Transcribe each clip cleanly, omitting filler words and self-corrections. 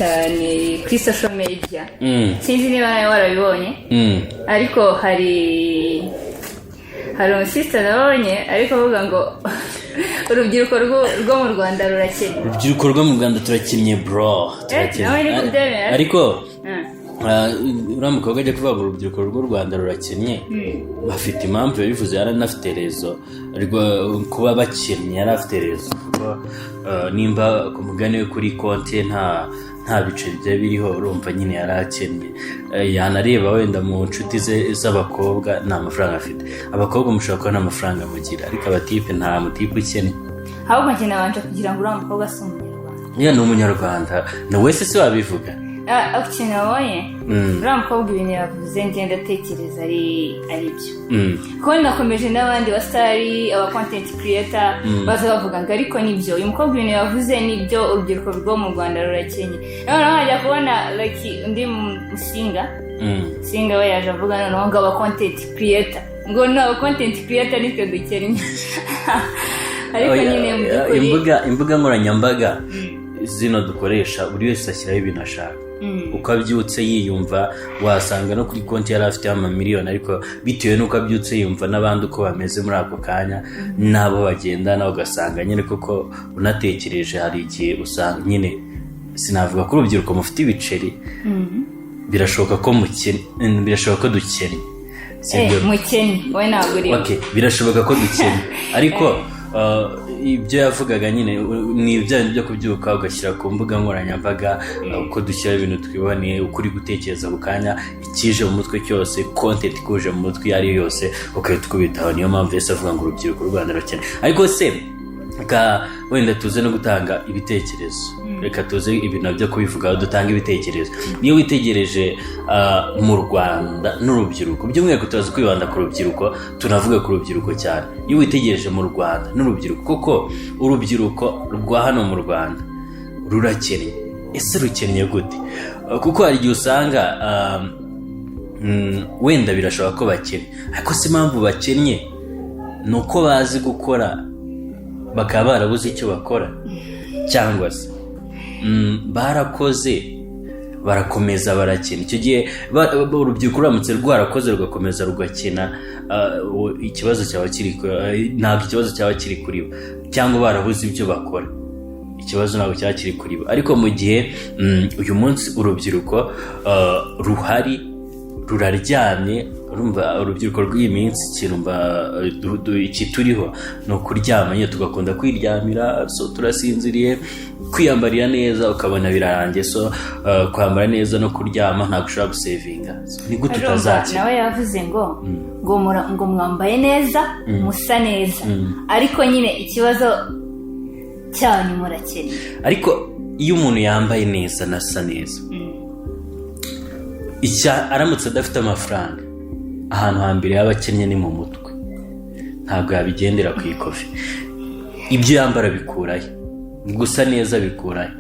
cyane kuri social media sinzi niba nawe warabibonye ariko hari umusista nabonye ariko avuga ngo urubyiruko rwo mu Rwanda rurakennye. Urubyiruko rwo mu Rwanda turakinnye bro, turakennye ariko uriya mukobwa ajya kuvuga ngo urubyiruko rw'u Rwanda rurakennye bafite impamvu yabivuze, yaranafite rezo kuba bakennye, yarafite rezo nimba ku mugani we kuri konti nta biceri bye biriho, urumva nyine yarakennye. Yanareba wenda mu nshuti ze z'abakobwa nta mafaranga afite, abakobwa mushobora kuba nta mafaranga mugira, ariko abatipe nta mutipe ukennye. ahubwo njye nabanje kugira ngo uriya mukobwa si umunyarwanda. Ni umunyarwanda na wese si wabivuga. Ikintu nabonye uriya mukobwa ibintu yavuze ngenda atekereza ari byo kuko nakomeje n'abandi basitari aba content creator baza bavuga ngo ariko nibyo uyu mukobwa ibintu yavuze nibyo, urubyiruko rwo mu Rwanda rurakennye. Noneho nkajya kubona like undi musinga we yaje avuga noneho ngo aba content creator ngo aba content creator nitwe dukennye. Ariko nyine mu by'ukuri imbuga nkoranyambaga zino dukoresha buri wese ashyiraho ibintu ashaka uko abyutse yiyumva, wasanga no kuri konti yari afite amamiliyoni, ariko bitewe n'uko abyutse yumva n'abandi uko bameze muri ako kanya n'abo bagendana, ugasanga nyine koko unatekereje hari igihe usanga nyine, sinavuga ko urubyiruko mufite ibiceri, birashoboka ko dukennye. mukennye we ntabwo uri birashoboka ko dukennye ariko ibyo yavugaga nyine ni ibijyanye byo kubyuka ugashyira ku mbuga nkoranyambaga uko dushyira ibintu twiboneye, ukuri gutekereza ku kanya, ikije mu mutwe cyose, content ikuje mu mutwe iyo ari yose ukahita ukubitaho. Niyo mpamvu yose avuga ngo urubyiruko rw'u Rwanda rurakennye. Ariko se wenda tuze no gutanga ibitekerezo, reka tuze ibintu byo kubivugaho, dutanga ibitekerezo. Niyo witegereje mu Rwanda n'urubyiruko, by'umwihariko turaza kwibanda ku rubyiruko, tunavuga ku rubyiruko cyane. Iyo witegereje mu Rwanda n'urubyiruko, koko urubyiruko rwa hano mu Rwanda rurakennye. Ese rukennye gute? Kuko hari igihe usanga wenda birashoboka ko bakennye, ariko si impamvu bakennye ni uko bazi gukora bakaba barabuze icyo bakora, cyangwa se barakoze barakomeza barakena. Icyo gihe urubyiruko ruramutse rwarakoze rugakomeza rugakena, ikibazo cyaba kiri ntabwo ikibazo cyaba kiri kuri bo, cyangwa barabuze ibyo bakora, ikibazo ntabwo cyaba kiri kuri bo. Ariko mu gihe uyu munsi urubyiruko ruhari ruraryamye, urumva urubyiruko rw'iyi minsi iki turiho ni ukuryama, nyine tugakunda kwiryamira, so turasinziriye, kwiyambarira neza ukabona birarangiye, so kwambara neza no kuryama ntabwo ushobora gusevinga. Ni gute utazakira? Nawe yavuze ngo mwambaye neza musa neza, ariko nyine ikibazo cyanyu murakennye. Ariko iyo umuntu yambaye neza nasa neza, aramutse adafite amafaranga, ahantu hambere y'abakennye ni mu mutwe, ntabwo yabigendera ku ikofi. Ibyo yambara bikurayo, gusa neza bikurayo.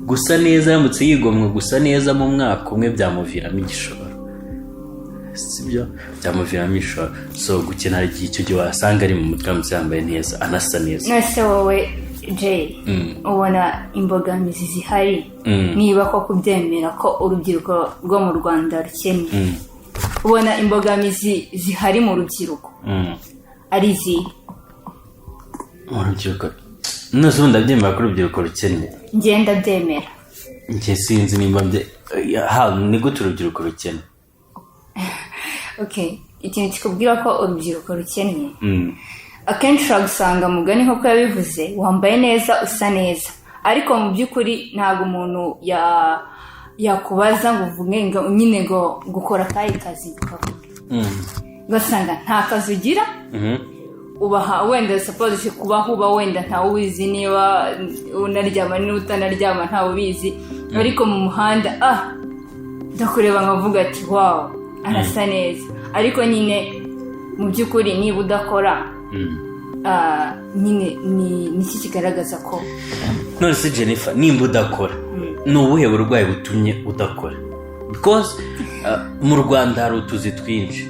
Gusa neza aramutse yigomwe gusa neza mu mwaka umwe byamuviramo igishoro, sibyo? Byamuviramo igishoro. So gukena hari igihe icyo gihe wasanga ari mu mutwe, aramutse yambaye neza anasa neza. Nase wowe Jay ubona imbogamizi zihari niba ko kubyemera ko urubyiruko rwo mu Rwanda rukennye, ubona imbogamizi zihari mu rubyiruko ari izihe? Urubyiruko nose ubundi ndabyemera ko urubyiruko rukennye. Ngenda byemera. Njye sinzi nimba ni gute urubyiruko rukennye. Okay, ikintu kikubwira ko urubyiruko rukennye, akenshi ushobora gusanga mugani nk'uko yabivuze, wambaye neza usa neza, ariko mu by'ukuri ntabwo umuntu yakubaza ngo uvuge ngo nyine ngo gukora akahe kazi ukavuga, ugasanga nta kazi ugira, ubaha wenda suppose kubaho uba wenda ntawe ubizi, niba unaryama niba utanaryama ntawe ubizi, ariko mu muhanda ndakureba nkavuga ati wow arasa neza, ariko nyine mu by'ukuri niba udakora nyine ni iki kigaragaza ko none se Jennifer, nimba udakora ni ubuhe burwayi butumye udakora? Because mu Rwanda hari utuzi twinshi,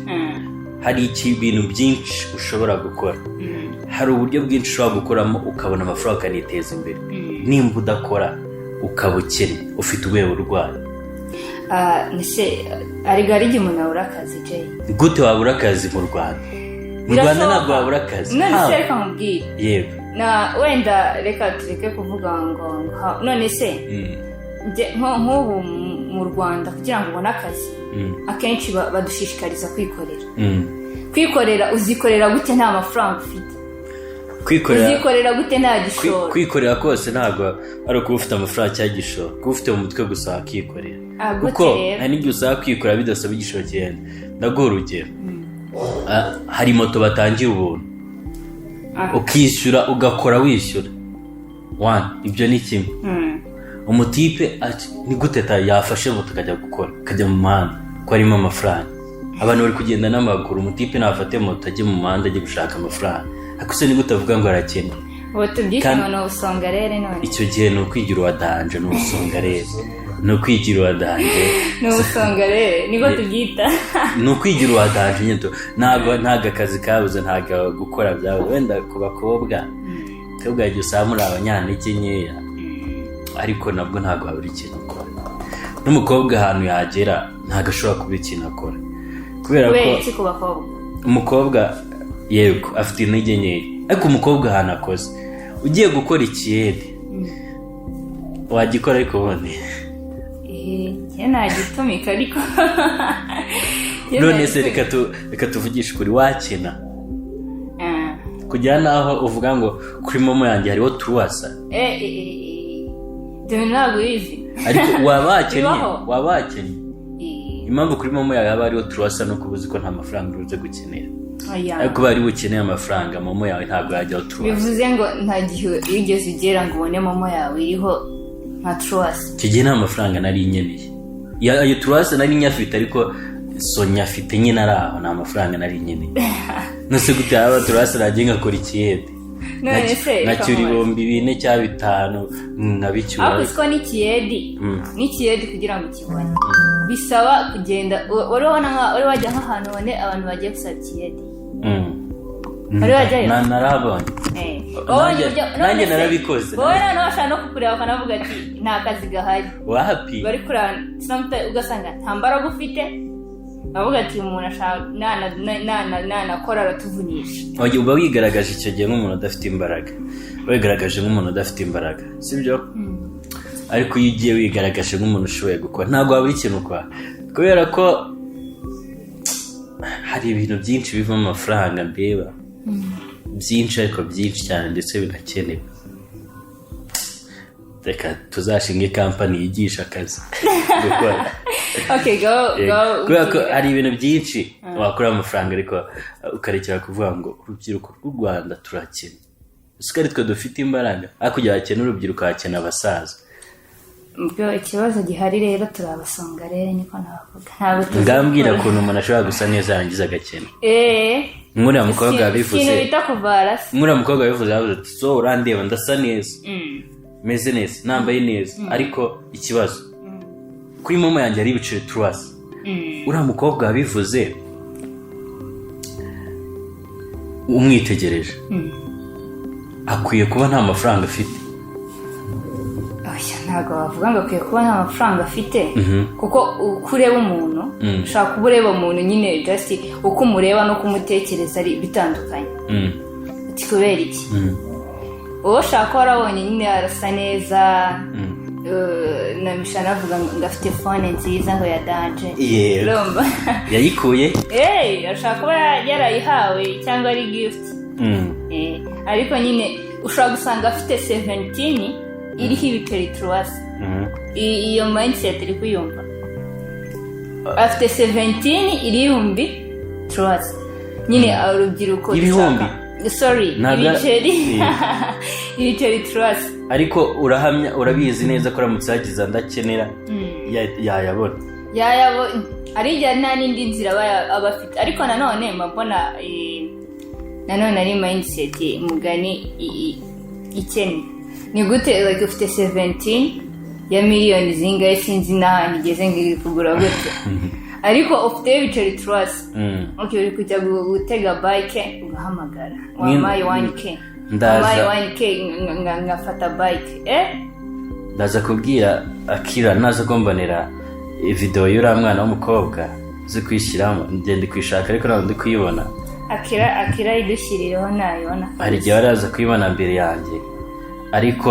hari ibintu byinshi ushobora gukora, hari uburyo bwinshi ushobora gukoramo ukabona amafaranga ukaniteza imbere. Nimba udakora ukaba ukennye ufite ubuhe burwayi? ariko igihe umuntu abura akazi Jay, gute wabura akazi mu Rwanda? Mu Rwanda ntabwo wabura akazi. none se reka nkubwire, yego wenda reka tureke kuvuga ngo none se nk'ubu mu Rwanda kugira ngo ubone akazi akenshi badushishikariza kwikorera. Uzikorera gute nta mafaranga ufite? uzikorera gute nta gishoro? kwikorera kose ntabwo ari ukuba ufite amafaranga cyangwa igishoro, kuba ufite mu mutwe gusa wakikorera. kuko hari n'igihe usaba kwikorera bidasaba igishoro cyane. ndaguha urugero, hari moto batangira ubuntu ukishyura ugakora wishyura ibyo ni kimwe. umutipe ni gute yafashe moto akajya mu muhanda ko harimo amafaranga? abantu bari kugenda n'amaguru, umutipe nafate moto ajye mu muhanda ajye gushaka amafaranga, ariko se ni gute avuga ngo arakene? ubu tubyita ngo usonga rero. none icyo gihe ni ukwigira uwadanje, ni usonga rero, ni ukwigira uwadanje, ni usonga rero niko tubyita. ni ukwigira uwadanje nyine. ntabwo akazi kabuze, ntabwo gukora byawe. wenda ku bakobwa yagiye usaba muri abanyantege nkeya, ariko nabwo ntabwo wabura ikintu ukora. n'umukobwa ahantu yagera ntabwo ashobora kubura ikintu akora, kubera ko umukobwa yego afite intege nkeya, ariko umukobwa ahantu akoze ugiye gukora ikiyede wagikora. ariko ubundi nagitumika ariko none se reka tuvugishe ukuri, wakena kugera naho uvuga ngo kuri momo yanjye hariho turuwasa? ntabwo bizi. ariko waba wakennye. impamvu kuri momo yawe haba hariho turuwasa no kuba uzi ko nta mafaranga uruze gukenera. ariko bari bukeneye amafaranga, momo yawe ntabwo yajyaho turuwasa. bivuze ngo nta gihe wigeze ugera ngo ubone momo yawe iriho nka turuwasa. icyo gihe nta mafaranga nari nkeneye. ayo turuwasa nari nyafite, ariko sonya afite nyine ari aho, nta mafaranga nari nkeneye. nose gute yaba turuwasa nagiye ngakora ikiyede nacyura 4,000 cyangwa 5 nkabicyura. ariko siko n'ikiyedi kugira ngo ukibone bisaba kugenda. wari wajya nk'ahantu ubone abantu bagiye gusaba ikiyedi, wari wajyayo? narabonye nanjye narabikoze. wowe noneho bashaka no kukureba bakanavuga ati nta kazi gahari, wapi bari kurana ugasanga nta mbaraga ufite, bavuga ati umuntu ashaka nanakora aratuvunisha. uba wigaragaje icyo gihe nk'umuntu udafite imbaraga, wigaragaje nk'umuntu udafite imbaraga, sibyo? ariko iyo ugiye wigaragaje nk'umuntu ushoboye gukora ntabwo wabura ikintu ukora, kubera ko hari ibintu byinshi bivamo amafaranga mbeba byinshi, ariko byinshi cyane ndetse binakenewe. reka tuzashinge kampani yigisha akazi gukora. kubera ko hari ibintu byinshi wakora amafaranga, ariko ukarekera kuvuga ngo urubyiruko rw'u Rwanda turakena. usikari twe dufite imbaraga, ariko kugira hakene urubyiruko hakena abasaza. ikibazo gihari rero turabasonga rero, niko navuga. ngambwira ukuntu umuntu ashobora gusa neza yarangiza agakena. nk'uriya mukobwa yabivuze, nk'uriya mukobwa yabivuze ati so urandeba ndasa neza, meze neza, nambaye neza, ariko ikibazo kuri momo yanjye ari ibiceri turuwasa. uriya mukobwa yabivuze umwitegereje akwiye kuba nta mafaranga afite. ntabwo bavuga ngo akwiye kuba nta mafaranga afite, kuko uko ureba umuntu ushaka kuba ureba umuntu nyine just uko umureba no kumutekereza ari bitandukanye. uti kubera iki? wowe ushaka ko warabonye nyine arasa neza, nabisha navuga ngo afite phone nziza ngo ya danje, urumva yayikuye ashaka kuba yarayihawe cyangwa ari gift. ariko nyine ushobora gusanga afite 17 iriho ibiceri turuwasa. iyo mindset iri kuyumva, afite 17 iriho 1,000 turuwasa. nyine urubyiruko ibihumbi ibiceri turuwasa. ariko urabizi neza ko uramutse yagize ndakenera yayabona. ari igihe nta n'indi nzira aba afite, ariko nanone mbona nanone ari mindset mugani ikennye. ni gute ufite 17 ya miliyoni zingahe sinzi n'ahantu igeze ngo iri kugura gute, ariko ufite ibiceri turuwasa. uri kujya gutega bike ugahamagara wampaye 1K, wampaye 1K ngafata bike. ndaza kubwira Akira naza kumbonera video y'uriya mwana w'umukobwa uzi kwishyiramo ngende kwishaka ariko ntabwo ndi kuyibona. Akira idushyirireho nayibona. Hari igihe waraza kuyibona mbere yanjye ariko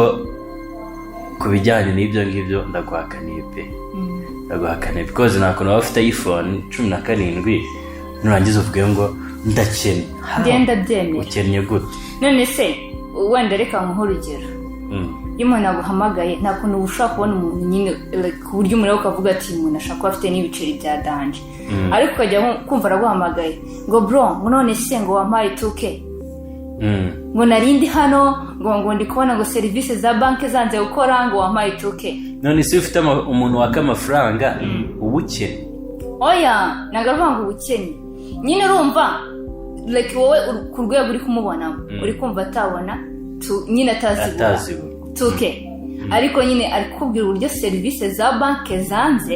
ku bijyanye n'ibyo ngibyo ndaguhakaniye pe. Ndaguhakaniye because nta kuntu waba ufite iPhone 17 nurangiza uvuge ngo ndakene. Ngenda byemeye. Ukennye gute? None se wenda reka nkuhe urugero. Iyo umuntu aguhamagaye nta kuntu ushobora kubona umuntu nyine ku buryo umureba ukavuga ati umuntu ashaka kuba afite n'ibiceri bya danje. Ariko ukajya kumva araguhamagaye ngo bro none se ngo wampaye 2K. Ngo narindi hano ngo ndi kubona ngo serivisi za banki zanze gukora ngo wampaye 2K. None se ufite umuntu waka amafaranga ubukene? Oya nagavuga ngo ubukene nyine urumva like wowe ku rwego uri kumubonamo uri kumva atabona nyine atazi 2K ariko nyine ari kubwira uburyo serivisi za banki zanze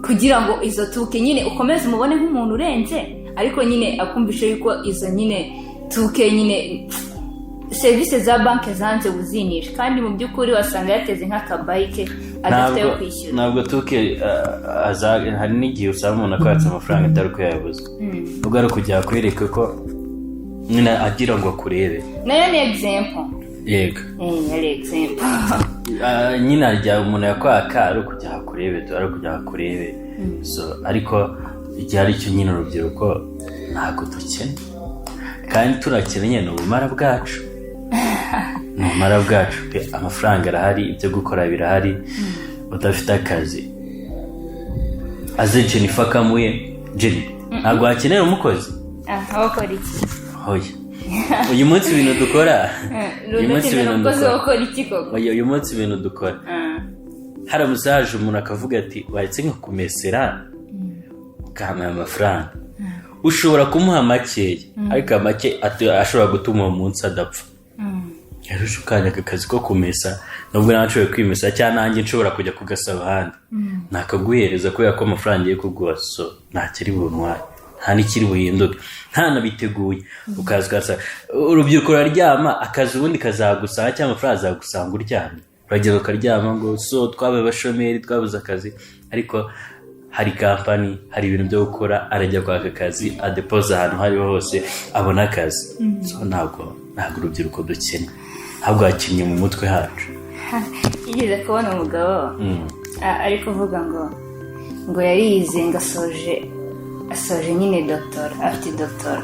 kugira ngo izo 2K nyine ukomeze umubone nk'umuntu urenze ariko nyine akumvishe yuko izo nyine 2K nyine serivisi za banki zanze buzinisha kandi mu by'ukuri wasanga yateze nk'akabayike adafite yo kwishyura. Ntabwo 2K hari n'igihe usaba umuntu akwatse amafaranga atari ko yabuze ubwo ari kujya kwereka ko nyine agira ngo akurebe. Nayo ni example. Yego ari example. Nyine arya umuntu yakwaka ari kujya akurebe so ariko igihe ari cyo nyine urubyiruko ntabwo dukene kandi turakeneye n'ubumara bwacu. N'ubumara bwacu pe amafaranga arahari ibyo gukora birahari udafite akazi aze Jennifer Kamuye Jenny ntabwo hakenera umukozi. Wakora iki? Hoya uyu munsi ibintu dukora uyu munsi ibintu dukora haramutse haje umuntu akavuga ati waretse nka kumesera ukamuha amafaranga ushobora kumuha makeya ariko amake ashobora gutuma uwo munsi adapfa. Rero ukanya akazi ko kumesa nubwo nashoboye kwimesa cyangwa nanjye nshobora kujya kugasaba ahandi nakaguhereza kubera ko amafaranga ye kuguha so ntakiri buntwaye nta n'ikiri buhinduke nta nabiteguye ukaza urubyiruko ruraryama akazi ubundi kazagusanga cyangwa amafaranga azagusanga uryamye uragenda ukaryama ngo so twabaye abashomeri twabuze akazi ariko hari kampani hari ibintu byo gukora arajya kwaka akazi adepoza ahantu hariho hose abona akazi so ntabwo urubyiruko dukene ahubwo hakinnye mu mutwe hacu. Yigeze kubona umugabo ari kuvuga ngo yarize ngo asoje nyine doctor afite doctor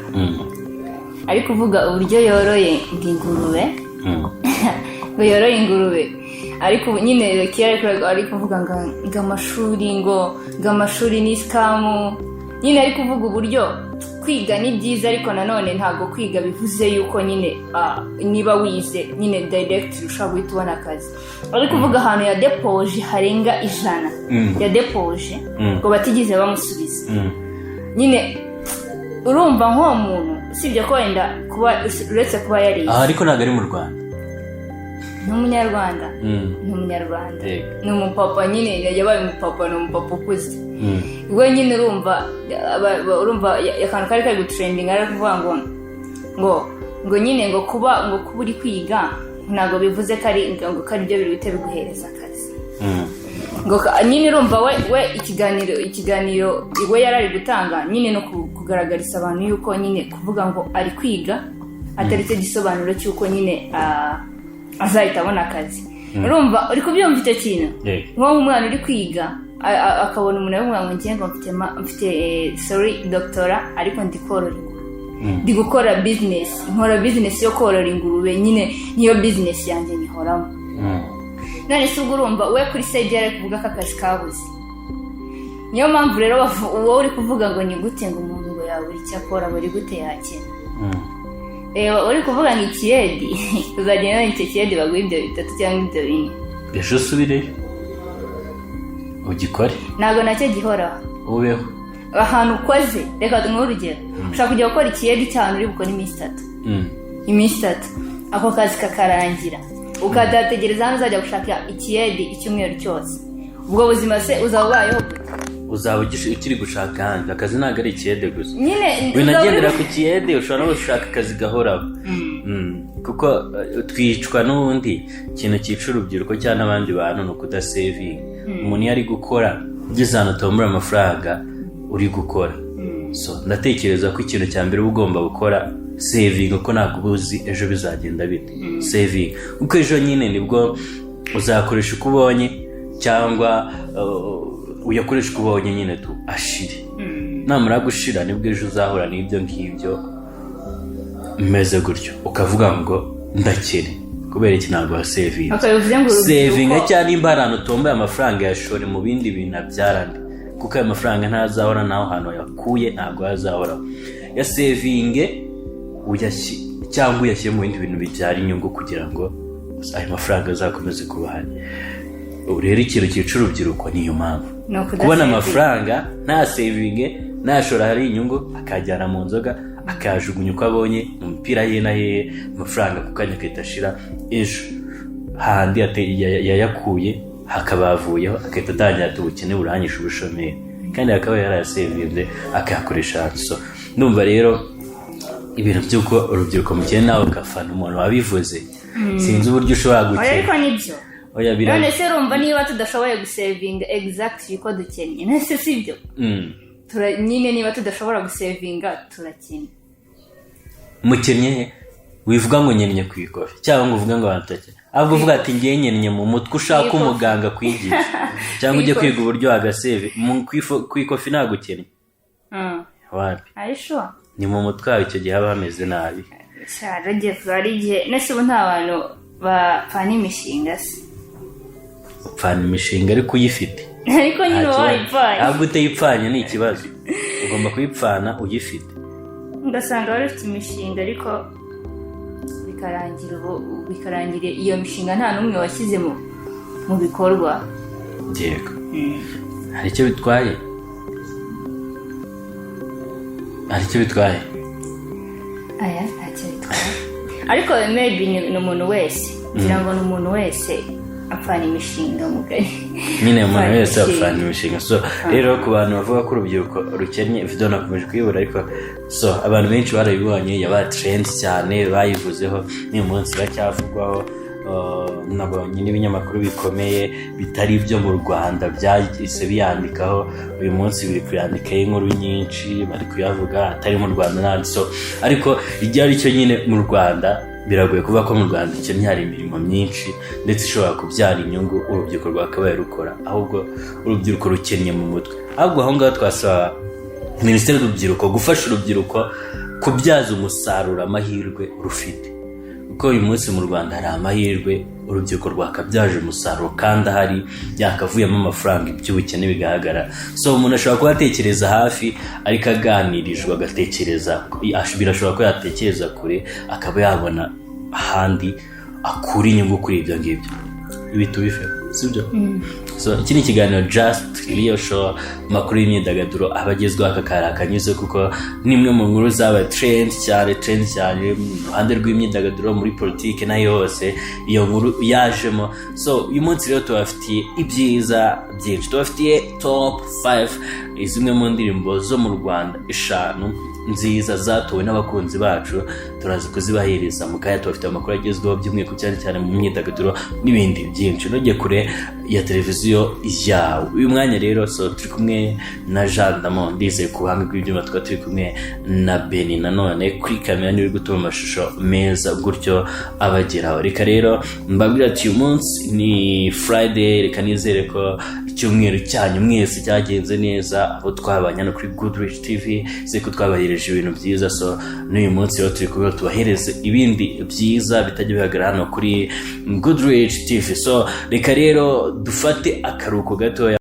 ari kuvuga uburyo yoroye ingurube ngo yoroye ingurube ariko nyine ari kuvuga ngo amashuri ni scam nyine ari kuvuga uburyo kwiga ni byiza ariko nanone ntabwo kwiga bivuze yuko nyine niba wize nyine direct ushobora guhita ubona akazi. Ari kuvuga ahantu ya depoje harenga 100 ya depoje ngo batigeze bamusubiza nyine urumva nk'uwo muntu usibye ko wenda kuba uretse kuba yarize ariko ntabwo ari mu Rwanda n'umunyarwanda ni umupapa nyine yabaye umupapa ni umupapa ukuze we nyine urumva akantu kari gutrending ari kuvuga ngo nyine ngo kuba uri kwiga ntabwo bivuze ko ari byo biri bite biguhereza akazi ngo nyine urumva we ikiganiro we yarari gutanga nyine no kugaragariza abantu yuko nyine kuvuga ngo ari kwiga atari cyo gisobanuro cy'uko nyine azahita abona akazi. Urumva uri kubyumva icyo kintu nk'uwo umwana uri kwiga akabona umuntu avuga ngo ngiye ngo mfite doctora ariko ndi gukora business nkora business yo korora ingurube nyine niyo business yanjye nyihoramo. None se urumva we kuri stage yari kuvuga ko akazi kabuze. Niyo mpamvu rero wowe uri kuvuga ngo ni gute ngo umuntu ngo yaburi icyo akora buri gute yakena. Uri kuvuga ngo ikiyedi uzagenda n'icyo kiyedi baguha ibyo 3 cyangwa ibyo 4 ejo usubireyo ugikore ntabwo nacyo gihoraho ubeho ahantu ukoze reka nk'urugero ushaka kujya gukora ikiyedi cyane uri bukora iminsi 3 ako kazi kakarangira ukadategereza hano uzajya gushaka ikiyedi icyumweru cyose ubwo buzima se uzaba ubayeho uzaba ukiri gushaka ahandi akazi ntabwo ari ikiyede gusa nyine winagendera ku kiyede ushobora no gushaka akazi gahoraho kuko twicwa n'ubundi ikintu cyica urubyiruko cyangwa n'abandi bantu ni ukudasevinga. Umuntu iyo ari gukora ugeze ahantu utombora amafaranga uri gukora, so ndatekereza ko ikintu cya mbere uba ugomba gukora sevinga, ko ntabwo uba uzi ejo bizagenda bite. Sevinga kuko ejo nyine nibwo uzakoresha uko ubonye, cyangwa uyakoresha uko ubonye nyine tu ashire. Namara gushira nibwo ejo uzahura n'ibyo ngibyo meze gutyo ukavuga ngo ndakene, kubera iki ntabwo wasevinga. Sevinga cyane nimba hari ahantu utomboye amafaranga yashore mu bindi bintu abyarane, kuko ayo mafaranga ntazahora naho hantu yakuye ntabwo yazahora. Ya sevinge cyangwa uyashyire mu bindi bintu bibyara inyungu kugira ngo ayo mafaranga azakomeze kuba ahari. Ubu rero ikintu cyica urubyiruko niyo mpamvu kubona amafaranga nta sevinge, ntashora hari inyungu, akajyana mu nzoga, akayajugunya uko abonye mu mupira ye na hehe, amafaranga ku kanya agahita ashira. Ejo handi yayakuye hakaba havuyeho, agahita atangira ati ubukene buranyisha ubushomeri, kandi akaba yarayasevinze akayakoresha hantu. So ndumva rero ibintu by'uko urubyiruko mukene nawe ugafana umuntu wabivuze, sinzi uburyo ushobora gukena. Ariko nibyo none se urumva niba tudashoboye gusevinga exactly ko dukennye, nese sibyo? Nyine niba tudashobora gusevinga turakennye. Mukennye wivuga ngo nyennye ku ikofi, cyangwa ngo uvuga ngo wantake, ahubwo uvuga ati ngiye nyennye mu mutwe, ushaka umuganga kwigisha cyangwa ujye kwiga uburyo wagaseve ku ikofi. Ntabwo ukennye wapi, ni mu mutwe wawe, icyo gihe haba hameze nabi. Nese ubu nta bantu bapfana imishinga se? Upfana imishinga ariko uyifite. Ariko nyine wayipfanye. Ntabwo utayipfanye ni ikibazo, ugomba kuyipfana uyifite. Ugasanga wari ufite imishinga ariko bikarangira iyo mishinga nta n'umwe washyize mu bikorwa. Yego. Hari icyo bitwaye? Aya ntacyo bitwaye, ariko maybe ni umuntu wese, ngira ngo ni umuntu wese apfana imishinga mugari. Nyine umuntu wese apfana imishinga. So rero ku bantu bavuga ko urubyiruko rukennye, video nakomeje kuyibura, ariko so abantu benshi barabibonye, yaba trend cyane, bayivuzeho n'uyu munsi bacyavugwaho. Nabonye n'ibinyamakuru bikomeye bitari ibyo mu Rwanda byahise biyandikaho uyu munsi, biri kuyandikaho inkuru nyinshi, bari kuyavuga atari mu Rwanda n'ahandi. So ariko igihe ari cyo nyine mu Rwanda biragoye kuvuga ko mu Rwanda icyo hari imirimo myinshi ndetse ishobora kubyara inyungu urubyiruko rwakabaye rukora, ahubwo urubyiruko rukennye mu mutwe. Ahubwo aho ngaho twasaba Minisiteri y'Urubyiruko gufasha urubyiruko kubyaza umusaruro amahirwe rufite, kuko uyu munsi mu Rwanda hari amahirwe urubyiruko rwakabyaje umusaruro kandi ahari yakavuyemo amafaranga, iby'ubukene bigaragara. So umuntu ashobora kuba atekereza hafi ariko aganirijwe agatekereza, birashobora ko yatekereza kure akaba yabona ahandi akura inyungu kuri ibyo ngibyo. Ibi tubife sibyo? So iki ni ikiganiro Just Real Show, makuru y'imyidagaduro abagezweho aka kari akanyuze, kuko nimwe mu nkuru zaba trend cyane mu ruhande rw'imyidagaduro, muri politiki nayo yose iyo nkuru yajemo. So uyu munsi rero tubafitiye ibyiza byinshi, tubafitiye top 5 zimwe mu ndirimbo zo mu Rwanda 5 nziza zatowe n'abakunzi bacu, turaza kuzibahereza mu kanya. Tubafite amakuru agezweho by'umwihariko cyane mu myidagaduro n'ibindi byinshi. Nujye kure ya televiziyo yawe uyu mwanya rero. So turi kumwe na Jean Damon, ndizeye ku buhanga bw'ibyuma, tukaba turi kumwe na Beni nanone kuri kamera, niwe gutuma amashusho meza gutyo abageraho. Reka rero mbabwira ati uyu munsi ni Friday, reka nizere ko icyumweru cyanyu mwese cyagenze neza, abo twabanye no kuri Goodreach TV zeko twabahereje ibintu byiza. So n'uyu munsi rero turi kubera tubahereze ibindi byiza bitajya bihagarara hano kuri Goodreach TV. So reka rero dufate akaruhuko gatoya.